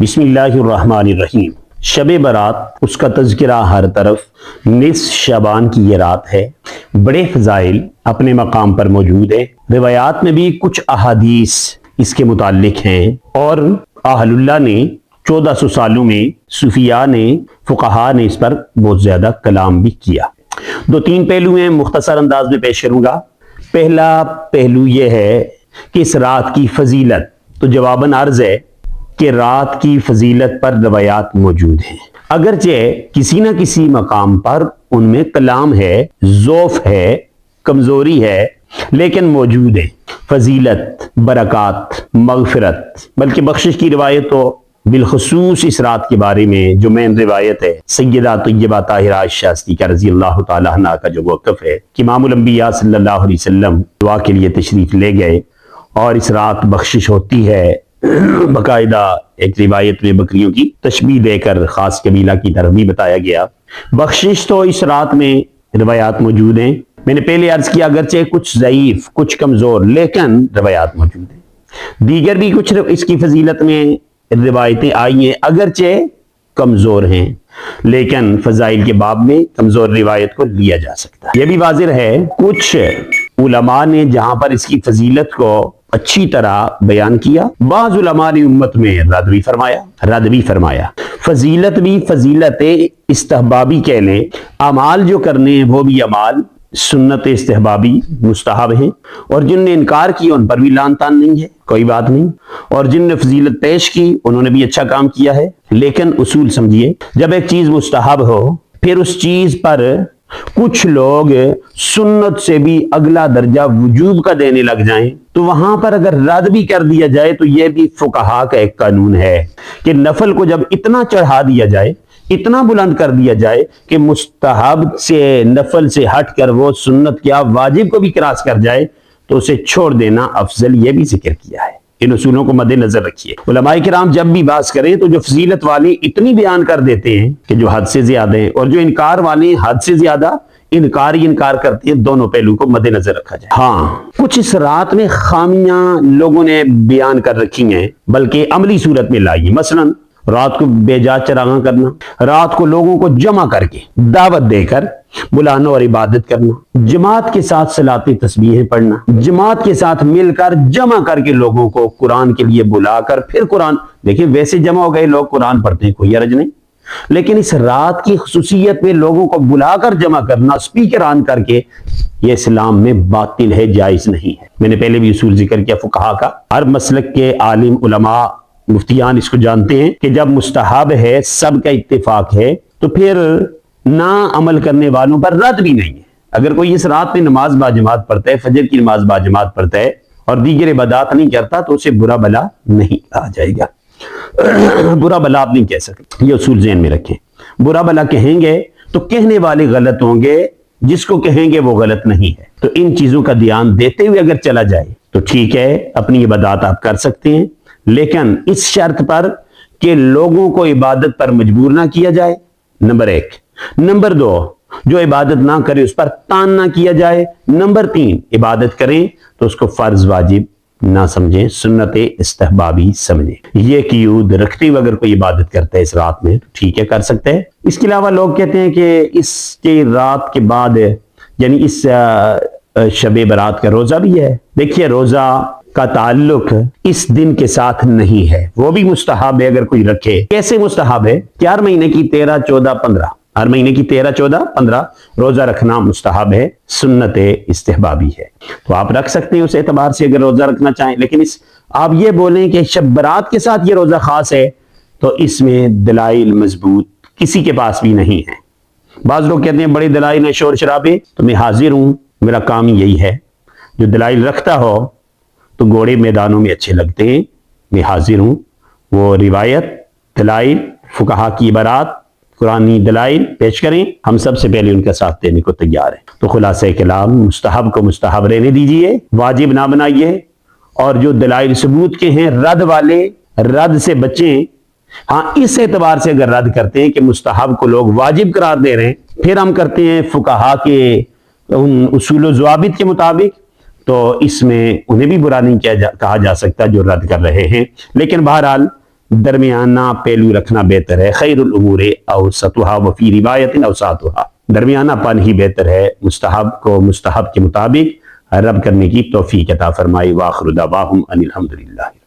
बिस्मिल्लाहिर्रहमानिर्रहीम। शब बारात, उसका तज़किरा हर तरफ। निस शबान की ये रात है। बड़े फ़ज़ाइल अपने मकाम पर मौजूद है। रिवायात में भी कुछ अहादीस इसके मुताल्लिक हैं और अहलुल्लाह ने 1400 सालों में सूफिया ने, फुक़हा ने इस पर बहुत ज़्यादा कलाम भी किया। दो तीन पहलू हैं, मुख्तसर अंदाज में पेश करूँगा। पहला पहलू ये है कि इस रात की फजीलत, तो जवाबन अर्ज़ है कि रात की फजीलत पर रवायात मौजूद हैं, अगरचे किसी न किसी मकाम पर उनमें कलाम है, ज़ौफ़ है, कमज़ोरी है, लेकिन मौजूद है। फजीलत, बरक़ात, मग़फ़िरत, बल्कि बख्शिश की रिवायत तो बिलखुसूस इस रात के बारे में जो मेन रिवायत है सय्यदा तय्यबा ताहिरा आयशा सिद्दीक़ा रज़ियल्लाहु ताला अन्हा का जो वक़्फ़ है कि इमामुल अंबिया सल्लल्लाहु अलैहि वसल्लम दुआ के लिए तशरीफ़ ले गए और इस रात बख्शिश होती है। बाकायदा एक रिवायत में बकरियों की तशबीह देकर खास कबीला की तरफ भी बताया गया। बख्शिश तो इस रात में रिवायात मौजूद हैं। मैंने पहले अर्ज किया, अगरचे कुछ ज़ईफ, कुछ कमज़ोर, लेकिन रिवायात मौजूद हैं। दीगर भी कुछ इसकी फजीलत में रिवायतें आई हैं, अगरचे कमज़ोर हैं, लेकिन फ़ज़ाइल के बाब में कमज़ोर रिवायत को लिया जा सकता है। यह भी वाज़िह है, कुछ उलमा ने जहां पर इसकी फजीलत को अच्छी तरह बयान किया, बाज़ उलमा ने उम्मत में रद्द भी फरमाया। फजीलत भी फजीलत इस्तहबाबी कह लें, अमाल जो करने हैं वो भी अमाल सुन्नत इस्तहबाबी मुस्तहब हैं, और जिनने इनकार किया उन पर भी लान तान नहीं है, कोई बात नहीं। और जिनने फजीलत पेश की उन्होंने भी अच्छा काम किया है। लेकिन उसूल समझिए, जब एक चीज मुस्तहब हो फिर उस चीज पर कुछ लोग सुन्नत से भी अगला दर्जा वजूब का देने लग जाएं, तो वहां पर अगर रद्द भी कर दिया जाए तो यह भी फुकहा का एक कानून है कि नफल को जब इतना चढ़ा दिया जाए, इतना बुलंद कर दिया जाए कि मुस्तहब से, नफल से हट कर वो सुन्नत क्या वाजिब को भी क्रॉस कर जाए, तो उसे छोड़ देना अफजल। यह भी जिक्र किया है। इन उसूलों को मद्देनजर रखिए। उलमाए किराम जब भी बात करें तो जो फजीलत वाले इतनी बयान कर देते हैं कि जो हद से ज्यादा है, और जो इनकार वाले हद से ज्यादा इनकार ही इनकार करते हैं। दोनों पहलू को मद्देनजर रखा जाए। हाँ, कुछ इस रात में खामियां लोगों ने बयान कर रखी हैं, बल्कि अमली सूरत में लाई है। मसलन रात को बेजा चरागा करना, रात को लोगों को जमा करके दावत देकर बुलाना और इबादत करना, जमात के साथ सलाते तस्बीहें पढ़ना, जमात के साथ मिलकर जमा करके लोगों को कुरान के लिए बुलाकर फिर कुरान, देखिए वैसे जमा हो गए लोग कुरान पढ़ते हैं, कोई हर्ज नहीं, लेकिन इस रात की खुसूसियत में लोगों को बुलाकर जमा करना, स्पीकर ऑन करके, ये इस्लाम में बातिल है, जायज नहीं है। मैंने पहले भी उसूल जिक्र किया फुकहा का। हर मसलक के आलिम उलमा मुफ्तियान इसको जानते हैं कि जब मुस्तहब है, सबका इत्तेफाक है, तो फिर ना अमल करने वालों पर रद्द भी नहीं है। अगर कोई इस रात में नमाज बाजमात पढ़ता है, फजर की नमाज बाजमात पढ़ता है और दीगर इबादत नहीं करता, तो उसे बुरा भला नहीं आ जाएगा। बुरा भला आप नहीं कह सकते, ये उसूल ज़हन में रखें। बुरा भला कहेंगे तो कहने वाले गलत होंगे, जिसको कहेंगे वो गलत नहीं है। तो इन चीजों का ध्यान देते हुए अगर चला जाए तो ठीक है, अपनी इबादत आप कर सकते हैं, लेकिन इस शर्त पर कि लोगों को इबादत पर मजबूर ना किया जाए, नंबर एक। नंबर दो, जो इबादत ना करे उस पर तान ना किया जाए। नंबर तीन, इबादत करें तो उसको फर्ज वाजिब ना समझें, सुन्नत इस्तहबाबी समझें। ये क़यूद रखते हुए अगर कोई इबादत करता है इस रात में, तो ठीक है, कर सकते हैं। इसके अलावा लोग कहते हैं कि इसके रात के बाद, यानी इस शबे बारात का रोजा भी है। देखिए, रोजा का ताल्लुक इस दिन के साथ नहीं है, वो भी मुस्तहब है अगर कोई रखे। कैसे मुस्तहब है कि हर महीने की 13, 14, 15, हर महीने की 13, 14, 15 रोजा रखना मुस्तहब है, सुन्नत इस्तेहबाबी है। तो आप रख सकते हैं उस एतबार से अगर रोजा रखना चाहें। लेकिन इस आप ये बोलें कि शब बारात के साथ ये रोजा खास है, तो इसमें दलाइल मजबूत किसी के पास भी नहीं है। बाज लोग कहते हैं बड़े दलाइल है, शोर शराबे, तो मैं हाजिर हूं, मेरा काम ही यही है। जो दलाइल रखता हो तो घोड़े मैदानों में अच्छे लगते हैं, मैं हाजिर हूं। वो रिवायत, दलाइल, फुकहा की इबारात, कुरानी दलाइल पेश करें, हम सबसे पहले उनका साथ देने को तैयार हैं। तो खुलासा कलाम, मुस्तहब को मुस्तहब रहने दीजिए, वाजिब ना बनाइए, और जो दलाइल सबूत के हैं रद्द वाले, रद्द से बचें। हाँ, इस एतबार से अगर रद्द करते हैं कि मुस्तहब को लोग वाजिब करार दे रहे हैं, फिर हम करते हैं फुकहा के उन उसूल ज़वाबित के मुताबिक, तो इसमें उन्हें भी बुरा नहीं कहा जा सकता जो रद्द कर रहे हैं। लेकिन बहरहाल درمیانہ پہلو رکھنا بہتر ہے. خیر الامور اوسطھا وفی روایت اوساطھا، درمیانہ پن ہی بہتر ہے. مستحب کو مستحب کے مطابق رب کرنے کی توفیق عطا فرمائے. وآخر دعواہم ان الحمدللہ.